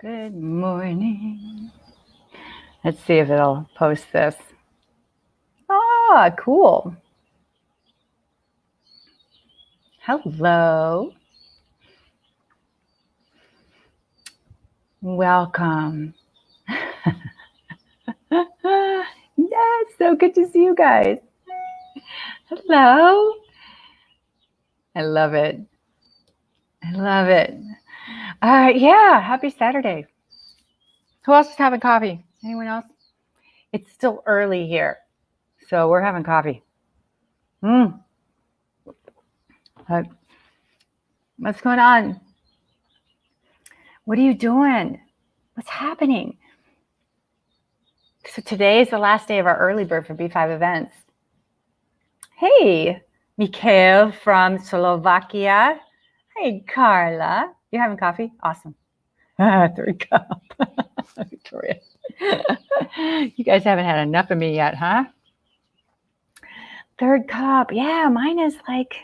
Good morning. Let's see if it'll post this. Ah, cool. Hello. Welcome. Yes, so good to see you guys. Hello. I love it. I love it. Yeah, happy Saturday. Who else is having coffee? Anyone else? It's still early here, so we're having coffee. What's going on? What are you doing? What's happening? So today is the last day of our early bird for B5 events. Hey, Mikhail from Slovakia. Hey, Carla. You having coffee? Awesome. 3 cup. Victoria. You guys haven't had enough of me yet, huh? 3rd cup. Yeah, mine is like,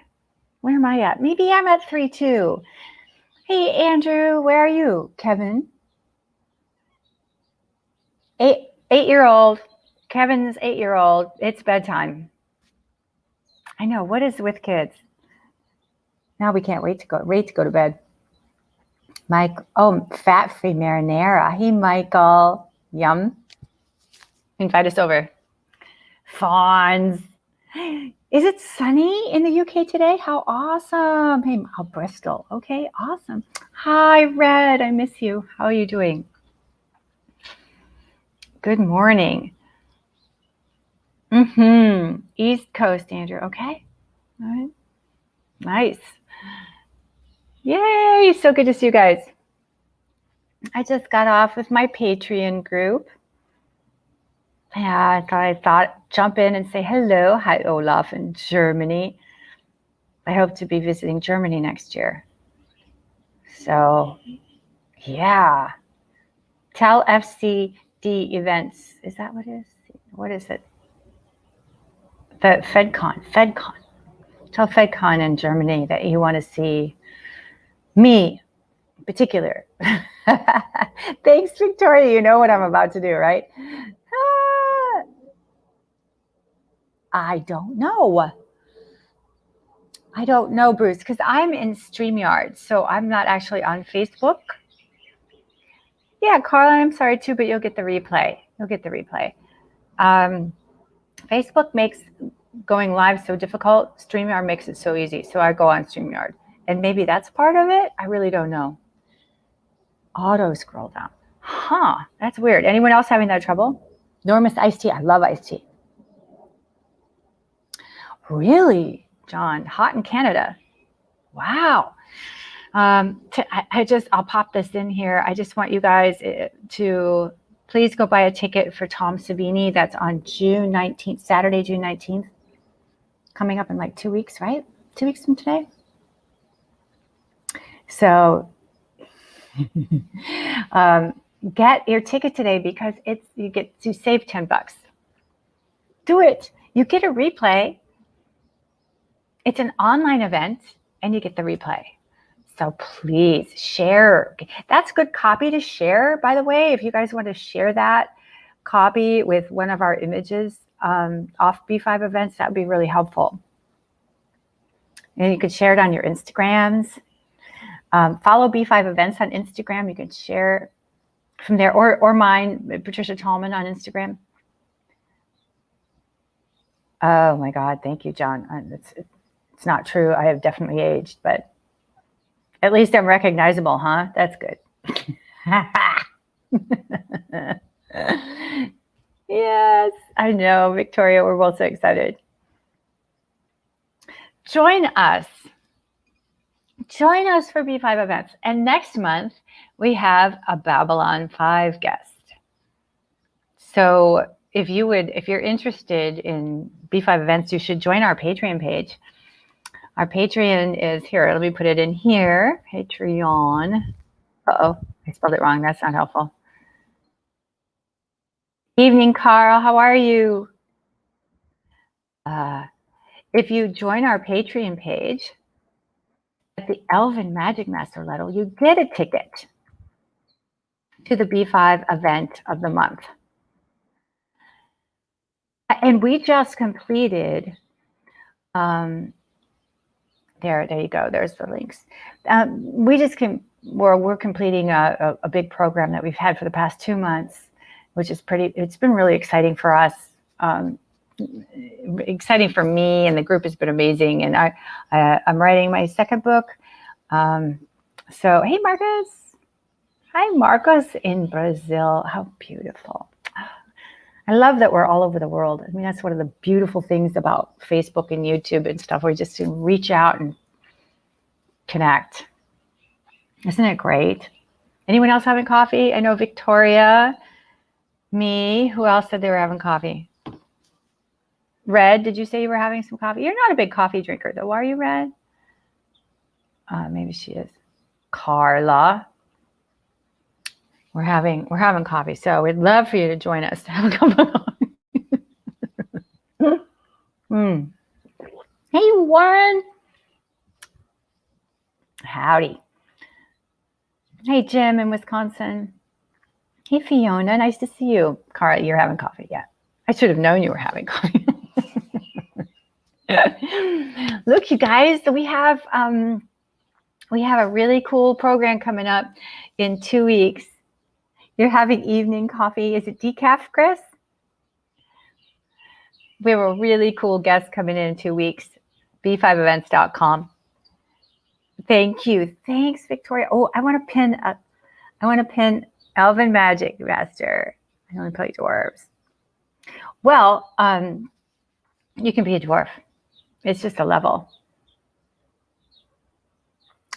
where am I at? Maybe I'm at 3 too. Hey, Andrew, where are you? Kevin? 8-year-old. Kevin's 8-year-old. It's bedtime. I know. What is with kids? Now we can't wait to go to bed. Mike, fat-free marinara. Hey, Michael. Yum. Invite us over. Fawns. Is it sunny in the UK today? How awesome. Hey, Bristol. Okay, awesome. Hi, Red. I miss you. How are you doing? Good morning. East Coast, Andrew. Okay. All right. Nice. Yay. So good to see you guys. I just got off with my Patreon group. Yeah, I thought jump in and say hello. Hi, Olaf in Germany. I hope to be visiting Germany next year. So, yeah. Tell FCD events. Is that what it is? What is it? The FedCon. Tell FedCon in Germany that you want to see me in particular. Thanks, Victoria. You know what I'm about to do, right? I don't know. I don't know, Bruce, because I'm in StreamYard, so I'm not actually on Facebook. Yeah, Carla, I'm sorry too, but you'll get the replay. Facebook makes going live so difficult. StreamYard makes it so easy. So I go on StreamYard. And maybe that's part of it. I really don't know. Auto scroll down. Huh, that's weird. Anyone else having that trouble? Enormous iced tea. I love iced tea. Really, John? Hot in Canada. Wow. I'll pop this in here. I just want you guys to please go buy a ticket for Tom Savini. That's on June 19th, Saturday, June 19th. Coming up in like 2 weeks, right? 2 weeks from today. So get your ticket today because you get to save $10. Do it. You get a replay. It's an online event and you get the replay. So please share. That's good copy to share, by the way. If you guys want to share that copy with one of our images off B5 events, that would be really helpful. And you could share it on your Instagrams. Follow B5 events on Instagram. You can share from there, or mine, Patricia Tallman on Instagram. Oh my God, thank you, John. It's not true. I have definitely aged, but at least I'm recognizable, huh? That's good. Yes, I know, Victoria. We're both so excited. Join us. Join us for B5 events. And next month, we have a Babylon 5 guest. So if you're interested in B5 events, you should join our Patreon page. Our Patreon is here. Let me put it in here. Patreon. Uh-oh, I spelled it wrong. That's not helpful. Evening, Carl. How are you? If you join our Patreon page at the Elven Magic Master level, you get a ticket to the B5 event of the month. And we just completed, there you go. There's the links. We're completing a big program that we've had for the past 2 months, which is it's been really exciting for us. Exciting for me, and the group has been amazing. And I'm writing my second book. So, hey, Marcos. Hi, Marcos in Brazil. How beautiful. I love that we're all over the world. I mean, that's one of the beautiful things about Facebook and YouTube and stuff. We just can reach out and connect. Isn't it great? Anyone else having coffee? I know Victoria, me. Who else said they were having coffee? Red, did you say you were having some coffee? You're not a big coffee drinker, though. Are you, Red? Maybe she is. Carla. We're having coffee, so we'd love for you to join us to have a cup of coffee. Hey, Warren. Howdy. Hey, Jim in Wisconsin. Hey, Fiona. Nice to see you. Carla, you're having coffee. Yeah. I should have known you were having coffee. Look, you guys, we have a really cool program coming up in 2 weeks. You're having evening coffee. Is it decaf, Chris? We have a really cool guest coming in 2 weeks. B5events.com. Thank you. Thanks, Victoria. Oh, I want to pin Elven Magic Master. I only play dwarves. Well, you can be a dwarf. It's just a level.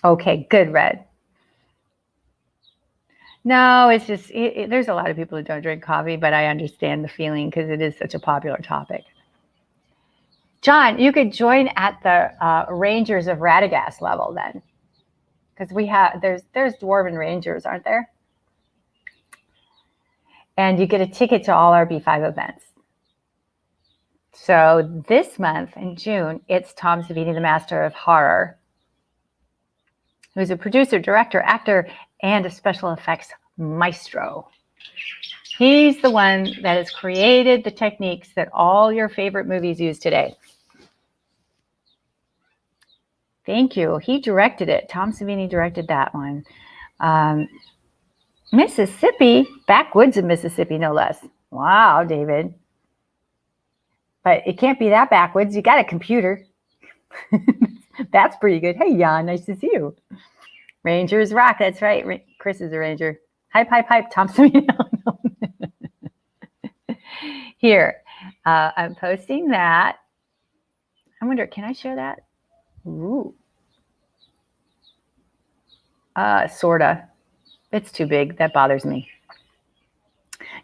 Okay, good, Red. No, it's just, there's a lot of people who don't drink coffee, but I understand the feeling because it is such a popular topic. John, you could join at the Rangers of Radagast level then, because there's Dwarven Rangers, aren't there? And you get a ticket to all our B5 events. So this month in June, it's Tom Savini, the Master of Horror, who's a producer, director, actor, and a special effects maestro. He's the one that has created the techniques that all your favorite movies use today. Thank you. He directed it. Tom Savini directed that one. Mississippi, backwoods of Mississippi, no less. Wow, David. But it can't be that backwoods. You got a computer. That's pretty good. Hey, Jan, nice to see you. Rangers rock. That's right. Chris is a ranger. Hype, hype, hype. Tom Savini. Here, I'm posting that. I wonder, can I share that? Ooh. Sorta. It's too big. That bothers me.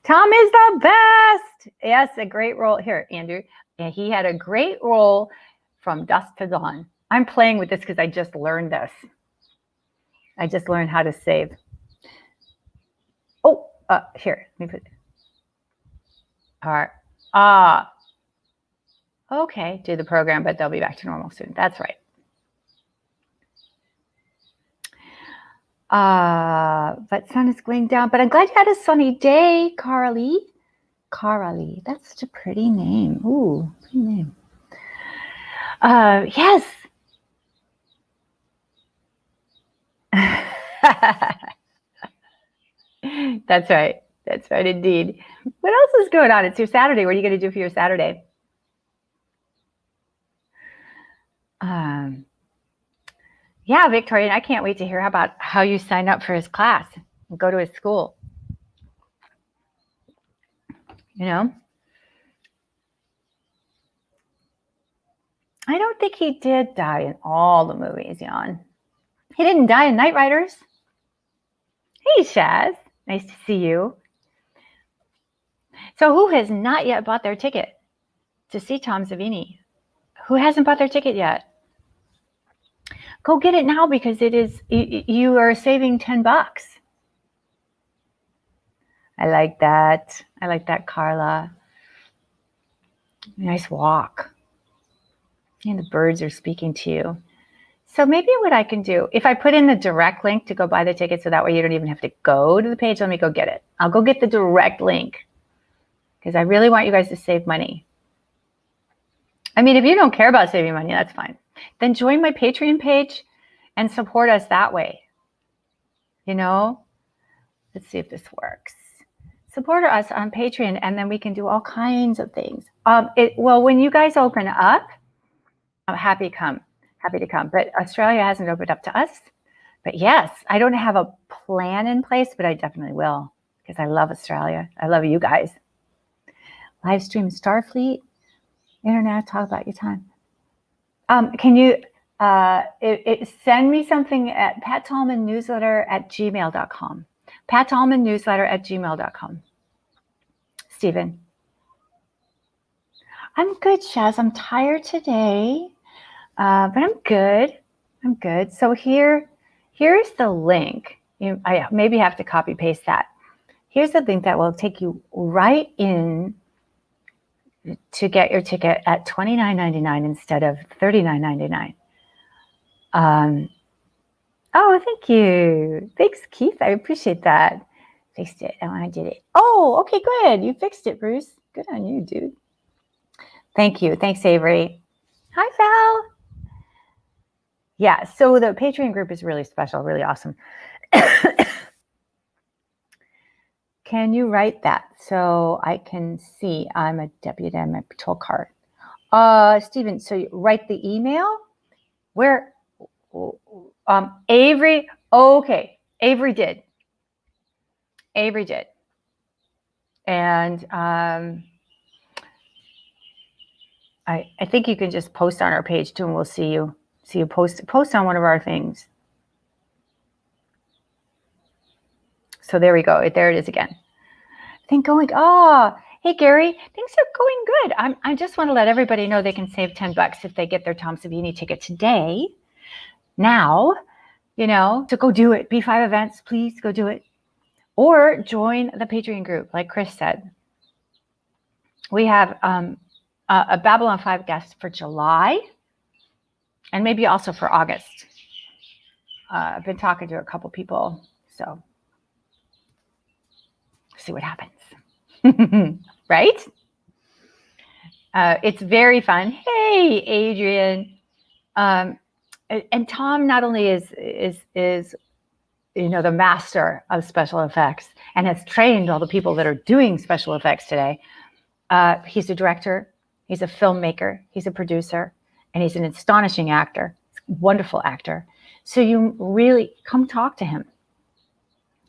Tom is the best. Yes, a great role. Here, Andrew. And he had a great role from dusk to dawn. I'm playing with this because I just learned this. I just learned how to save. Oh, here. Let me put it. All right. Okay, do the program, but they'll be back to normal soon. That's right. But sun is going down. But I'm glad you had a sunny day, Carly. Carly, that's such a pretty name. Ooh, pretty name. Yes. That's right. That's right, indeed. What else is going on? It's your Saturday. What are you going to do for your Saturday? Yeah, Victoria, I can't wait to hear about how you sign up for his class and go to his school. You know? I don't think he did die in all the movies, Jan. He didn't die in Knight Riders. Hey, Shaz. Nice to see you. So who has not yet bought their ticket to see Tom Savini? Who hasn't bought their ticket yet? Go get it now because you are saving $10. I like that. I like that, Carla. Nice walk. And the birds are speaking to you. So maybe what I can do, if I put in the direct link to go buy the ticket, so that way you don't even have to go to the page, let me go get it. I'll go get the direct link because I really want you guys to save money. I mean, if you don't care about saving money, that's fine. Then join my Patreon page and support us that way. You know, let's see if this works. Support us on Patreon, and then we can do all kinds of things. Well, when you guys open up, I'm happy to come. But Australia hasn't opened up to us. But yes, I don't have a plan in place, but I definitely will because I love Australia. I love you guys. Live stream Starfleet, Internet, talk about your time. Can you send me something at pattallmannewsletter@gmail.com. pattallmannewsletter@gmail.com. Stephen. I'm good, Shaz. I'm tired today, but I'm good. So here's the link. I maybe have to copy paste that. Here's the link that will take you right in to get your ticket at $29.99 instead of $39.99. Oh, thank you. Thanks, Keith. I appreciate that. Fixed it. Oh, I did it. Oh, okay, good. You fixed it, Bruce. Good on you, dude. Thank you. Thanks, Avery. Hi, Val. Yeah, so the Patreon group is really special, really awesome. Can you write that so I can see I'm a deputy on my patrol car? Stephen, so you write the email? Where? Avery. Okay, Avery did. And I think you can just post on our page too, and we'll see you. Post on one of our things. So there we go. There it is again. Hey Gary, things are going good. I just want to let everybody know they can save $10 if they get their Tom Savini ticket today. Now, so go do it. B5 events, please go do it. Or join the Patreon group, like Chris said. We have a Babylon 5 guest for July and maybe also for August. I've been talking to a couple people, so see what happens. Right? It's very fun. Hey, Adrian. And Tom not only is the master of special effects and has trained all the people that are doing special effects today. He's a director, he's a filmmaker, he's a producer, and he's an astonishing actor, wonderful actor. So you really come talk to him.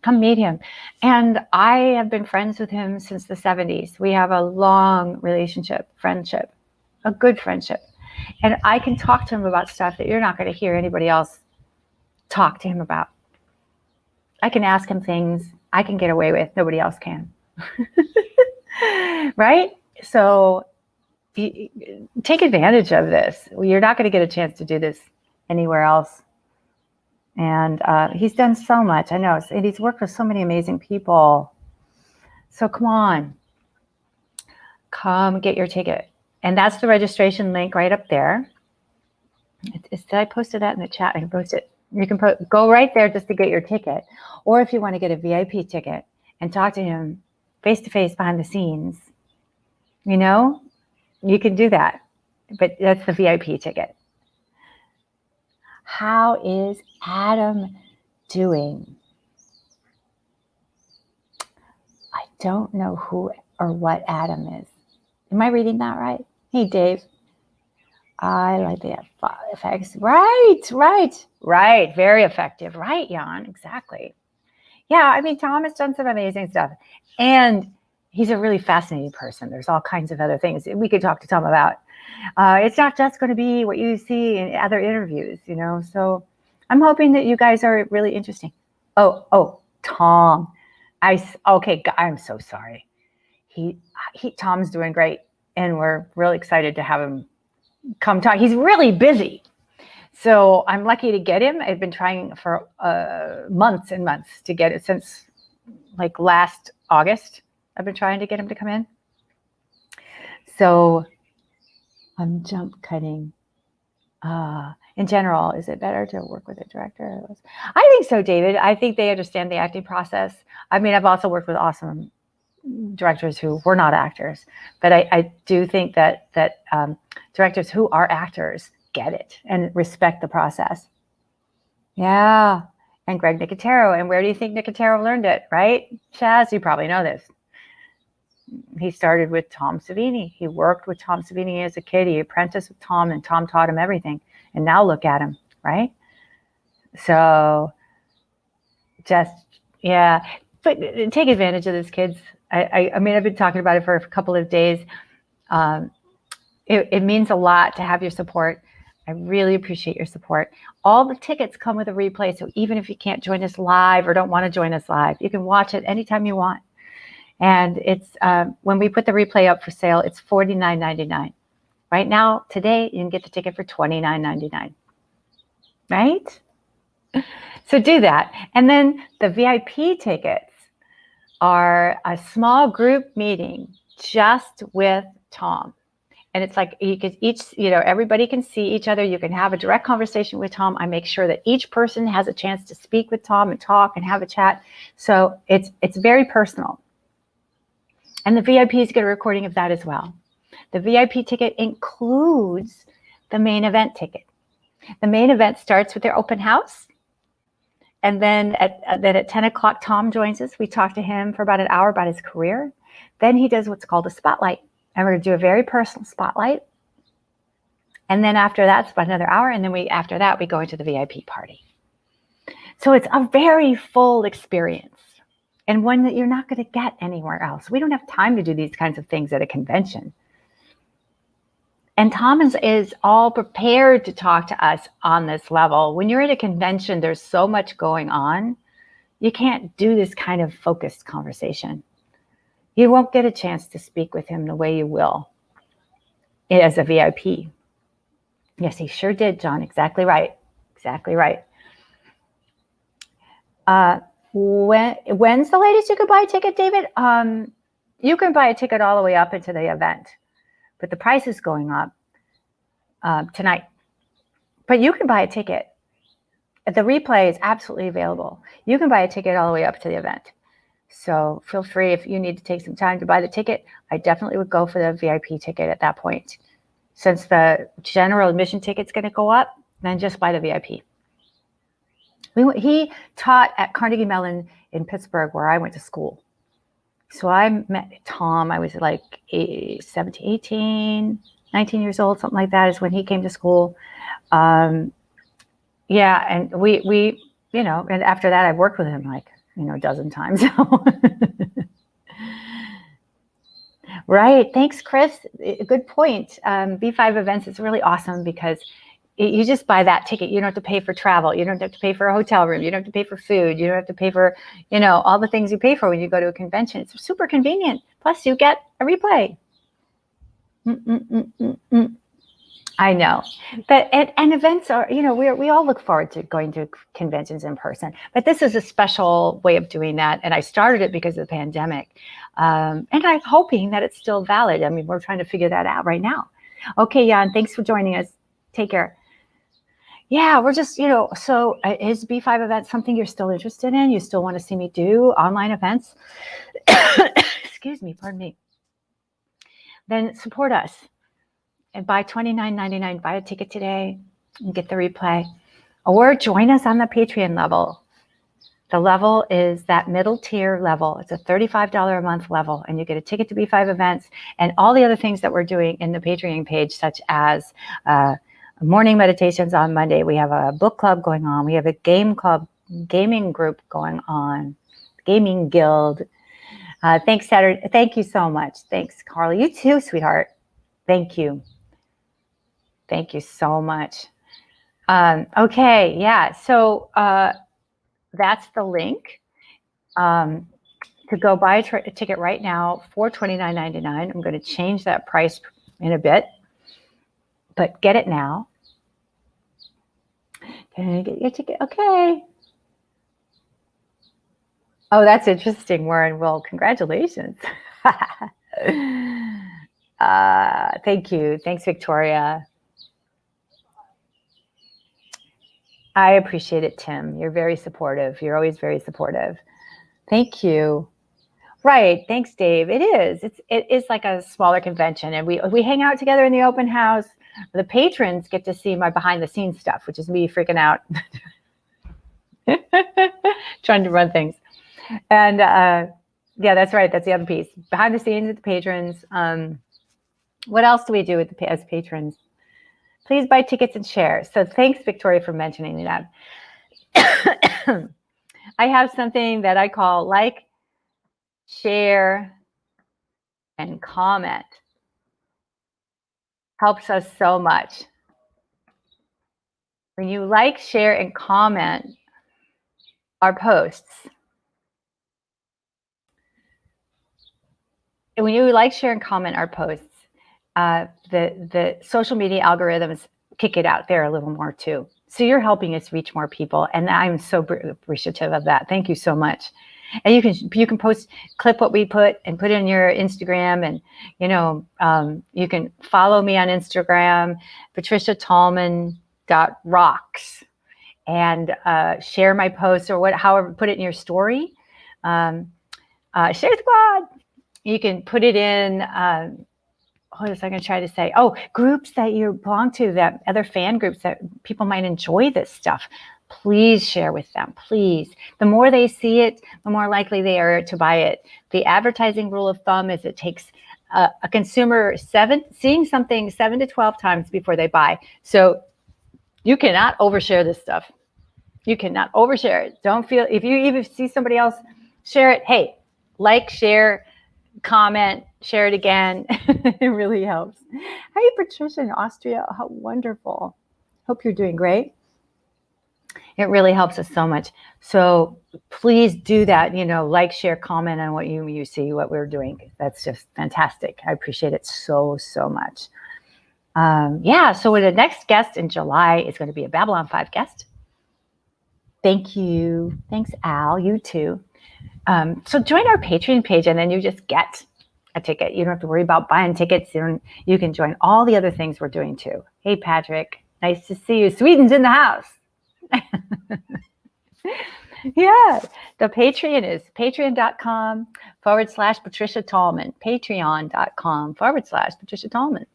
Come meet him. And I have been friends with him since the 70s. We have a long friendship, a good friendship. And I can talk to him about stuff that you're not going to hear anybody else talk to him about. I can ask him things I can get away with, nobody else can. Right? So take advantage of this. You're not going to get a chance to do this anywhere else. And he's done so much. I know. And he's worked with so many amazing people. So come on. Come get your ticket. And that's the registration link right up there. Did I post that in the chat? I can post it. You can go right there just to get your ticket. Or if you want to get a VIP ticket and talk to him face-to-face behind the scenes, you can do that. But that's the VIP ticket. How is Adam doing? I don't know who or what Adam is. Am I reading that right? Hey, Dave. I like the effects. Right. Very effective. Right, Jan. Exactly. Yeah, I mean, Tom has done some amazing stuff. And he's a really fascinating person. There's all kinds of other things we could talk to Tom about. It's not just going to be what you see in other interviews, So I'm hoping that you guys are really interesting. Oh, Tom. I'm so sorry. Tom's doing great. And we're really excited to have him come talk. He's really busy. So I'm lucky to get him. I've been trying for months and months to get it since like last August. I've been trying to get him to come in. So I'm jump cutting. In general, is it better to work with a director? I think so, David. I think they understand the acting process. I mean, I've also worked with awesome directors who were not actors, but I do think that directors who are actors get it and respect the process. Yeah. And Greg Nicotero. And where do you think Nicotero learned it, right? Chaz, you probably know this. He started with Tom Savini. He worked with Tom Savini as a kid. He apprenticed with Tom, and Tom taught him everything. And now look at him, right? So just, yeah. But take advantage of this, kids. I mean, I've been talking about it for a couple of days. It means a lot to have your support. I really appreciate your support. All the tickets come with a replay. So even if you can't join us live or don't want to join us live, you can watch it anytime you want. And it's when we put the replay up for sale, it's $49.99. Right now, today, you can get the ticket for $29.99. Right? So do that. And then the VIP tickets are a small group meeting just with Tom. And it's like you could everybody can see each other. You can have a direct conversation with Tom. I make sure that each person has a chance to speak with Tom and talk and have a chat. So it's very personal. And the VIPs get a recording of that as well. The VIP ticket includes the main event ticket. The main event starts with their open house. And then at 10 o'clock, Tom joins us. We talk to him for about an hour about his career. Then he does what's called a spotlight. And we're going to do a very personal spotlight. And then after that, it's about another hour. And then after that, we go into the VIP party. So it's a very full experience, and one that you're not going to get anywhere else. We don't have time to do these kinds of things at a convention. And Tom is all prepared to talk to us on this level. When you're at a convention, there's so much going on. You can't do this kind of focused conversation. You won't get a chance to speak with him the way you will as a VIP. Yes, he sure did, John. Exactly right. Exactly right. When's the latest you could buy a ticket, David? You can buy a ticket all the way up into the event, but the price is going up tonight. But you can buy a ticket. The replay is absolutely available. You can buy a ticket all the way up to the event. So feel free, if you need to take some time to buy the ticket, I definitely would go for the VIP ticket at that point. Since the general admission ticket's going to go up, then just buy the VIP. He taught at Carnegie Mellon in Pittsburgh, where I went to school. So I met Tom. I was like 17, 18, 19 years old, something like that is when he came to school. And we and after that, I've worked with him like, a dozen times. Right. Thanks, Chris. Good point. B5 events is really awesome because you just buy that ticket. You don't have to pay for travel. You don't have to pay for a hotel room. You don't have to pay for food. You don't have to pay for, all the things you pay for when you go to a convention. It's super convenient. Plus, you get a replay. I know. But and events are, we all look forward to going to conventions in person. But this is a special way of doing that. And I started it because of the pandemic. And I'm hoping that it's still valid. I mean, we're trying to figure that out right now. Okay, Jan, thanks for joining us. Take care. Yeah, we're just, so is B5 event something you're still interested in? You still want to see me do online events? Excuse me, pardon me. Then support us and buy $29.99, buy a ticket today and get the replay. Or join us on the Patreon level. The level is that middle tier level. It's a $35 a month level, and you get a ticket to B5 events and all the other things that we're doing in the Patreon page, such as morning meditations on Monday. We have a book club going on. We have a gaming group going on, gaming guild. Thanks, Saturday. Thank you so much. Thanks, Carly. You too, sweetheart. Thank you. Thank you so much. Okay, yeah. So that's the link to go buy a ticket right now for $29.99. I'm going to change that price in a bit. But get it now. Can you get your ticket? Okay. Oh, that's interesting, Warren. Well, congratulations. Thank you. Thanks, Victoria. I appreciate it, Tim. You're very supportive. You're always very supportive. Thank you. Right. Thanks, Dave. It is. It is like a smaller convention, and we hang out together in the open house. The patrons get to see my behind the scenes stuff, which is me freaking out, trying to run things. And yeah, that's right. That's the other piece. Behind the scenes with the patrons. What else do we do with as patrons? Please buy tickets and share. So thanks, Victoria, for mentioning that. I have something that I call like, share, and comment. Helps us so much. When you like, share, and comment our posts, and when you like, share, and comment our posts, the social media algorithms kick it out there a little more too. So you're helping us reach more people, and I'm so appreciative of that. Thank you so much. And you can post, clip what we put and put in your Instagram, and you can follow me on Instagram, patriciatallman.rocks, and share my posts or however, put it in your story. Share squad. You can put it in. What was I going to try to say? Oh, groups that you belong to, that other fan groups that people might enjoy this stuff. Please share with them, please. The more they see it, the more likely they are to buy it. The advertising rule of thumb is it takes a consumer seeing something 7 to 12 times before they buy. So you cannot overshare this stuff. You cannot overshare it. Don't feel, if you even see somebody else share it, hey, like, share, comment, share it again. It really helps. Hi, Patricia in Austria. How wonderful. Hope you're doing great. It really helps us so much. So please do that, like, share, comment on what you see, what we're doing. That's just fantastic. I appreciate it so, so much. Yeah, so the next guest in July is going to be a Babylon 5 guest. Thank you. Thanks, Al. You too. So join our Patreon page, and then you just get a ticket. You don't have to worry about buying tickets. You can join all the other things we're doing too. Hey, Patrick. Nice to see you. Sweden's in the house. Yeah. The Patreon is patreon.com/Patricia Tallman. Patreon.com/Patricia Tallman.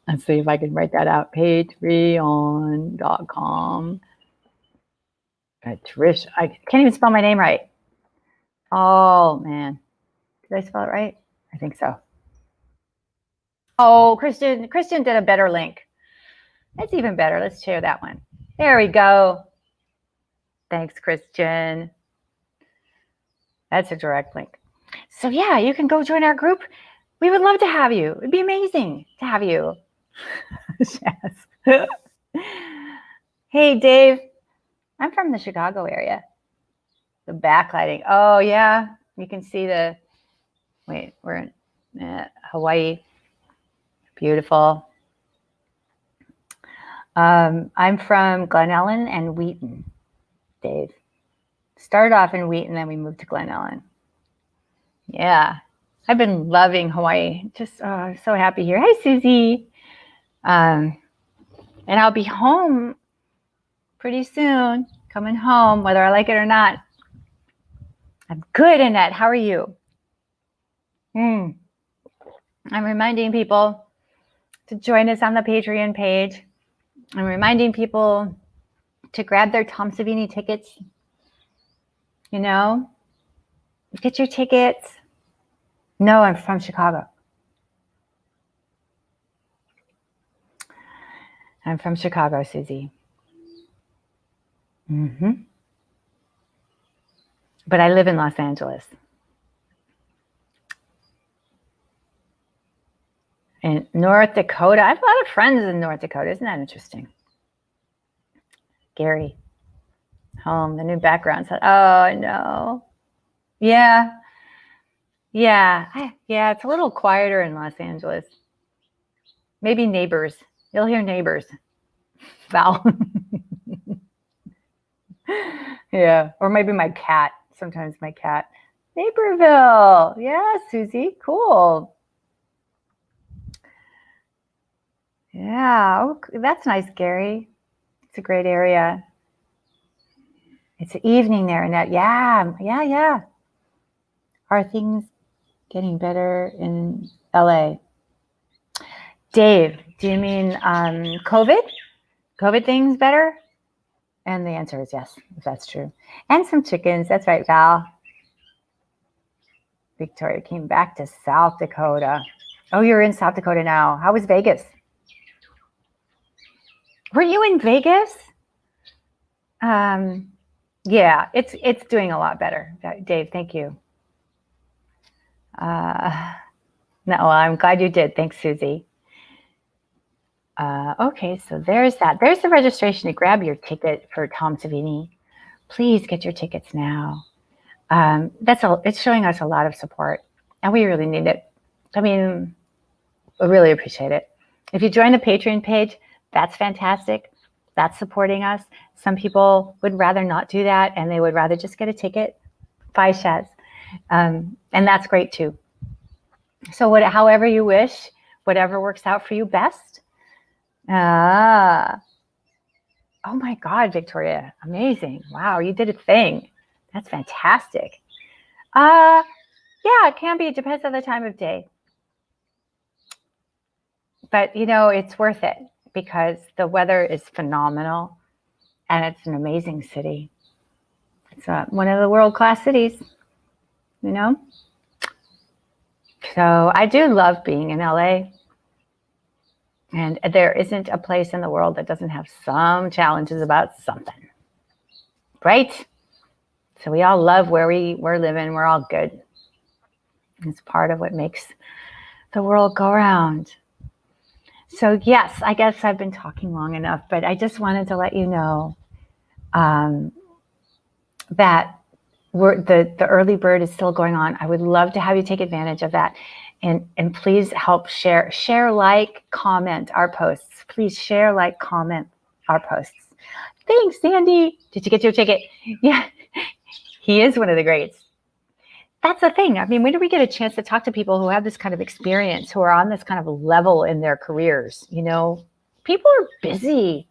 Let's see if I can write that out. Patreon.com. Patricia. I can't even spell my name right. Oh, man. Did I spell it right? I think so. Oh, Christian did a better link. That's even better. Let's share that one. There we go. Thanks, Christian. That's a direct link. So yeah, you can go join our group. We would love to have you. It'd be amazing to have you. Yes. Hey, Dave. I'm from the Chicago area. The backlighting. Oh, yeah. You can see we're in Hawaii. Beautiful. I'm from Glen Ellen and Wheaton, Dave. Started off in Wheaton, then we moved to Glen Ellen. Yeah. I've been loving Hawaii. Just so happy here. Hi, Susie. And I'll be home pretty soon, coming home, whether I like it or not. I'm good, Annette. How are you? I'm reminding people to join us on the Patreon page. I'm reminding people to grab their Tom Savini tickets. Get your tickets. No, I'm from Chicago. I'm from Chicago, Susie. But I live in Los Angeles. In North Dakota. I have a lot of friends in North Dakota. Isn't that interesting? Gary. Home, the new background. Oh, no. Yeah. Yeah. Yeah, it's a little quieter in Los Angeles. Maybe neighbors. You'll hear neighbors. Val. Yeah. Or maybe my cat. Sometimes my cat. Naperville. Yeah, Susie. Cool. Yeah. Oh, that's nice, Gary. It's a great area. It's evening there, Annette. Yeah. Are things getting better in LA? Dave, do you mean COVID? COVID things better? And the answer is yes, if that's true. And some chickens. That's right, Val. Victoria came back to South Dakota. Oh, you're in South Dakota now. How was Vegas? Were you in Vegas? Yeah, it's doing a lot better. Dave, thank you. No, I'm glad you did. Thanks, Susie. Okay, so there's that. There's the registration to grab your ticket for Tom Savini. Please get your tickets now. It's showing us a lot of support, and we really need it. I mean, we really appreciate it. If you join the Patreon page, that's fantastic. That's supporting us. Some people would rather not do that, and they would rather just get a ticket. Shaz. And that's great too. So however you wish, whatever works out for you best. Oh my God, Victoria, amazing. Wow, you did a thing. That's fantastic. Yeah, it can be. It depends on the time of day. But, it's worth it because the weather is phenomenal and it's an amazing city. It's one of the world-class cities, So I do love being in LA. And there isn't a place in the world that doesn't have some challenges about something, right? So we all love where we're living. We're all good. It's part of what makes the world go around. So yes, I guess I've been talking long enough, but I just wanted to let you know that the early bird is still going on. I would love to have you take advantage of that. And please help share, like, comment our posts. Please share, like, comment our posts. Thanks, Sandy. Did you get your ticket? Yeah, he is one of the greats. That's the thing. I mean, when do we get a chance to talk to people who have this kind of experience, who are on this kind of level in their careers? People are busy.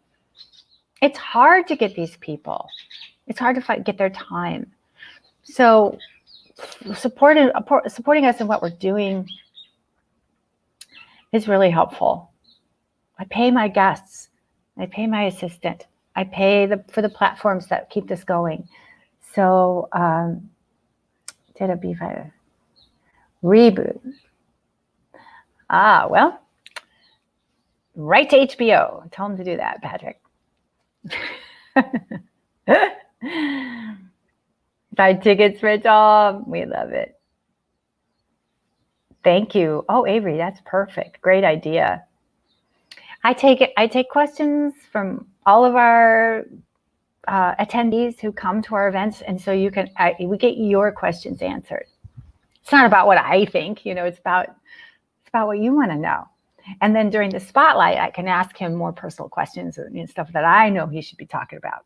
It's hard to get these people. It's hard to get their time. So supporting us in what we're doing is really helpful. I pay my guests. I pay my assistant. I pay for the platforms that keep this going. So did a B5 reboot? Well, write to HBO. Tell them to do that, Patrick. Buy tickets for Tom. We love it. Thank you. Oh, Avery, that's perfect. Great idea. I take questions from all of our attendees who come to our events, and so we get your questions answered. It's not about what I think, it's about what you want to know. And then during the spotlight, I can ask him more personal questions and stuff that I know he should be talking about.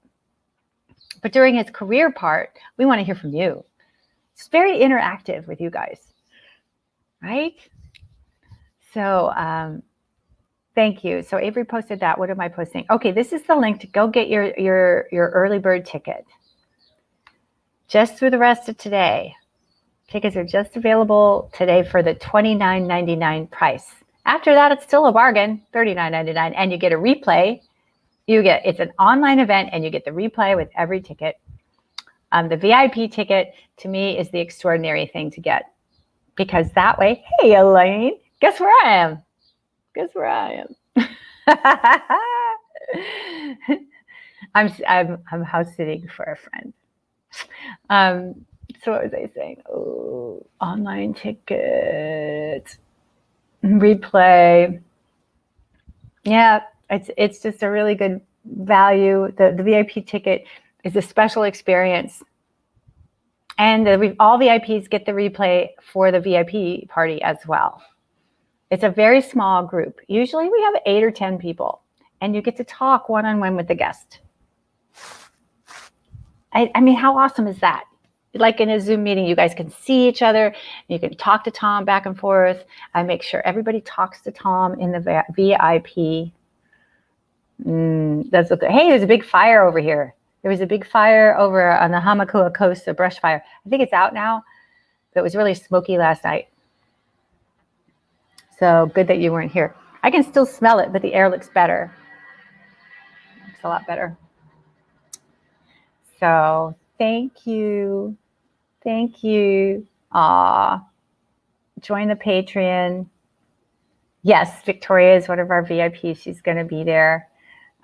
But during his career part, we want to hear from you. It's very interactive with you guys, right? So thank you. So Avery posted that. What am I posting? Okay, this is the link to go get your early bird ticket. Just through the rest of today. Tickets are just available today for the $29.99 price. After that, it's still a bargain, $39.99, and you get a replay. It's an online event, and you get the replay with every ticket. The VIP ticket, to me, is the extraordinary thing to get, because that way, hey, Elaine, guess where I am? I'm house sitting for a friend. So what was I saying? Oh, online ticket, replay. Yeah, it's just a really good value. The VIP ticket is a special experience, and all VIPs get the replay for the VIP party as well. It's a very small group. Usually we have 8 or 10 people, and you get to talk one-on-one with the guest. I mean, how awesome is that? Like in a Zoom meeting, you guys can see each other. You can talk to Tom back and forth. I make sure everybody talks to Tom in the VIP. That's okay. Hey, there's a big fire over here. There was a big fire over on the Hamakua coast, a brush fire. I think it's out now, but it was really smoky last night. So good that you weren't here. I can still smell it, but the air looks better. Looks a lot better. So thank you. Thank you. Join the Patreon. Yes, Victoria is one of our VIPs. She's going to be there.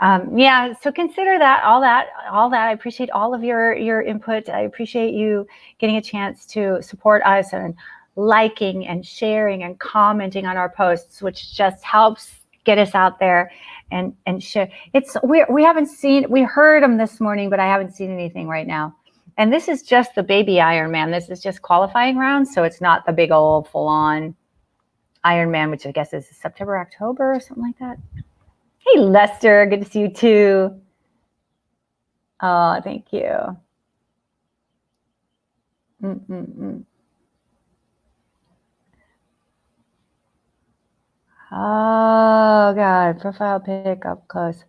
Yeah, so consider that, all that. I appreciate all of your input. I appreciate you getting a chance to support us and liking and sharing and commenting on our posts, which just helps get us out there and share. We haven't seen, we heard them this morning, but I haven't seen anything right now. And this is just the baby Ironman. This is just qualifying rounds, so it's not the big old full-on Ironman, which I guess is September, October, or something like that. Hey, Lester, good to see you too. Oh, thank you. Oh, God, profile pic up close.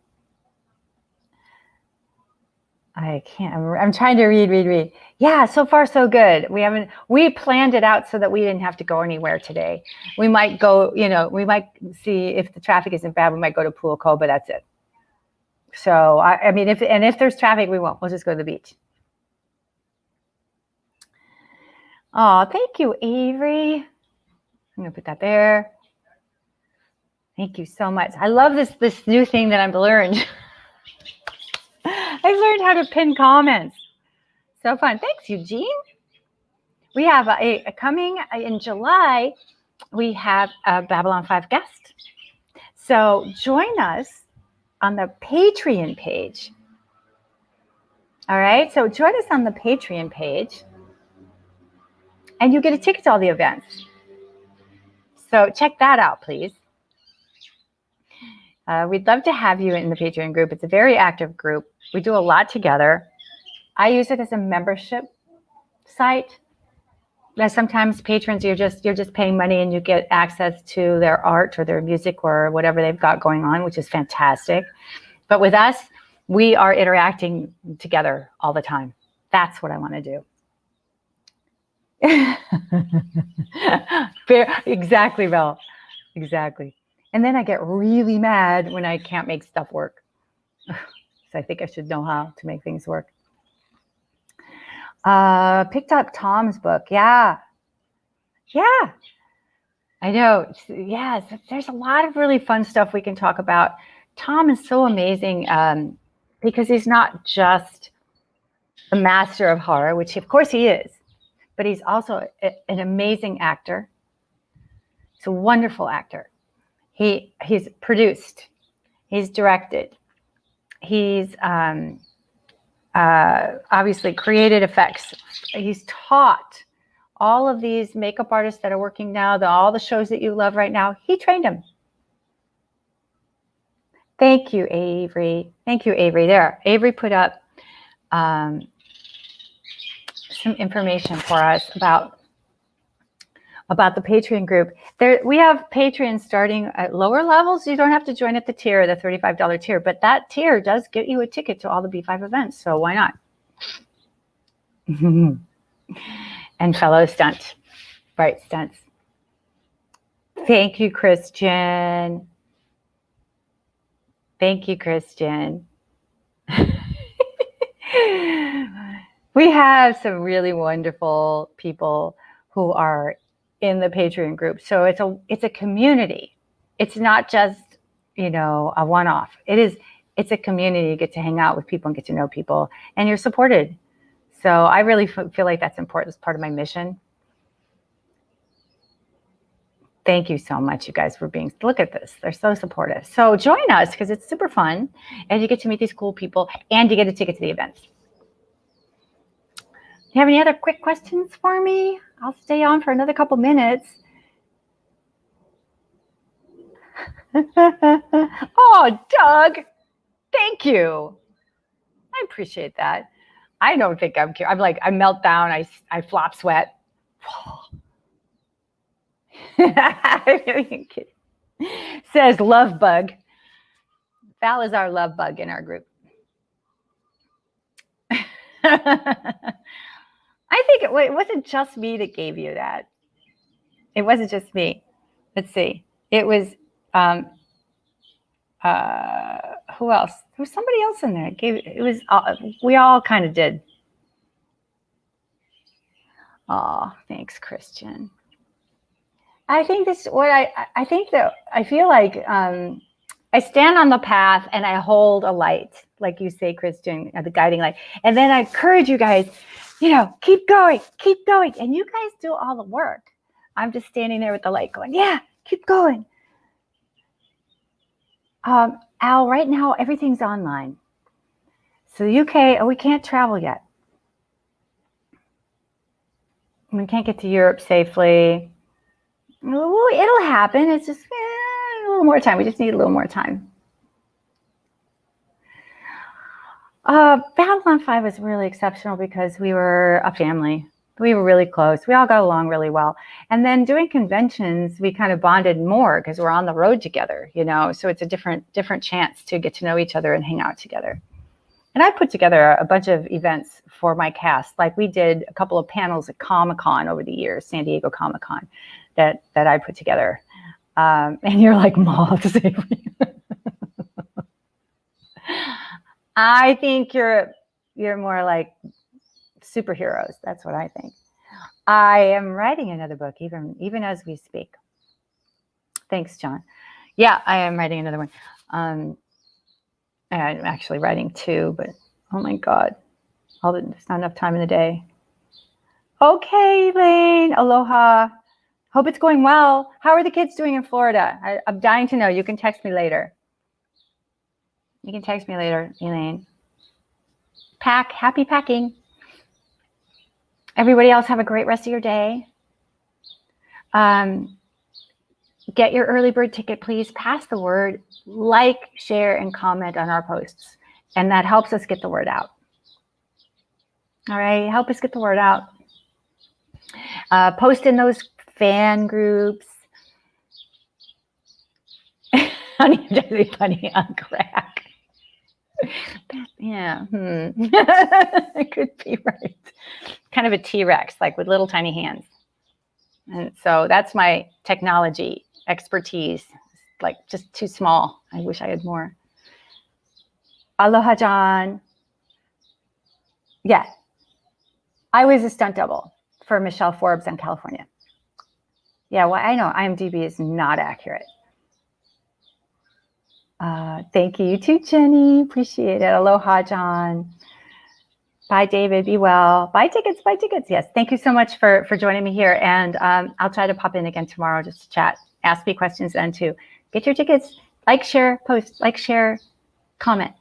I can't, I'm trying to read. Yeah, so far so good. We planned it out so that we didn't have to go anywhere today. We might go, we might see if the traffic isn't bad, we might go to Pool Cove, but that's it. So, I mean, if there's traffic, we won't. We'll just go to the beach. Oh, thank you, Avery. I'm going to put that there. Thank you so much. I love this new thing that I've learned. I've learned how to pin comments. So fun. Thanks, Eugene. We have coming in July, we have a Babylon 5 guest. So join us on the Patreon page. All right. So join us on the Patreon page and you get a ticket to all the events. So check that out, please. We'd love to have you in the Patreon group. It's a very active group. We do a lot together. I use it as a membership site. Sometimes patrons, you're just paying money and you get access to their art or their music or whatever they've got going on, which is fantastic. But with us, we are interacting together all the time. That's what I want to do. Exactly, Val. Exactly. And then I get really mad when I can't make stuff work. So I think I should know how to make things work. Picked up Tom's book. Yeah. I know. Yes, there's a lot of really fun stuff we can talk about. Tom is so amazing because he's not just a master of horror, which of course he is, but he's also an amazing actor. He's a wonderful actor. He's produced, he's directed, he's obviously created effects. He's taught all of these makeup artists that are working now, all the shows that you love right now. He trained them. Thank you, Avery. Thank you, Avery. There, Avery put up some information for us about the Patreon group. There, we have Patreon starting at lower levels. You don't have to join at the tier, the $35 tier, but that tier does get you a ticket to all the B5 events. So why not? And fellow bright stunts. Thank you, Christian. Thank you, Christian. We have some really wonderful people who are in the Patreon group. So it's a community. It's not just, a one-off. It's a community. You get to hang out with people and get to know people, and you're supported. So I really feel like that's important as part of my mission. Thank you so much, you guys, for look at this. They're so supportive. So join us because it's super fun and you get to meet these cool people and you get a ticket to the events. Do you have any other quick questions for me? I'll stay on for another couple minutes. Oh, Doug, thank you. I appreciate that. I don't think I'm cute. I melt down. I flop sweat. Says love bug. Val is our love bug in our group. I think it wasn't just me that gave you that. It wasn't just me. Let's see. It was, who else? There was somebody else in there. We all kind of did. Oh, thanks, Christian. I think this, I think that I feel like I stand on the path and I hold a light, like you say, Christian, the guiding light. And then I encourage you guys, keep going. And you guys do all the work. I'm just standing there with the light going, yeah, keep going. Al, right now, everything's online. So the UK, we can't travel yet. We can't get to Europe safely. Well, it'll happen. It's just a little more time. We just need a little more time. Babylon 5 was really exceptional because we were a family. We were really close. We all got along really well. And then doing conventions, we kind of bonded more because we're on the road together, so it's a different chance to get to know each other and hang out together. And I put together a bunch of events for my cast. Like we did a couple of panels at Comic-Con over the years, San Diego Comic-Con, that I put together. And you're like, moths. I think you're more like superheroes. That's what I think. I am writing another book, even as we speak. Thanks, John. Yeah, I am writing another one. I'm actually writing 2, but oh my God, there's not enough time in the day. Okay, Elaine, aloha. Hope it's going well. How are the kids doing in Florida? I'm dying to know. You can text me later. Elaine. Happy packing. Everybody else have a great rest of your day. Get your early bird ticket, please. Pass the word, like, share, and comment on our posts. And that helps us get the word out. All right, help us get the word out. Post in those fan groups. Funny on crack. Yeah, it could be right. Kind of a T-Rex, like with little tiny hands. And so that's my technology expertise, like just too small. I wish I had more. Aloha, John. Yeah, I was a stunt double for Michelle Forbes in California. Yeah, well, I know IMDb is not accurate. Thank you too, Jenny. Appreciate it. Aloha, John. Bye, David. Be well. Buy tickets. Yes. Thank you so much for joining me here. And I'll try to pop in again tomorrow just to chat. Ask me questions then too. Get your tickets. Like, share, post, comment.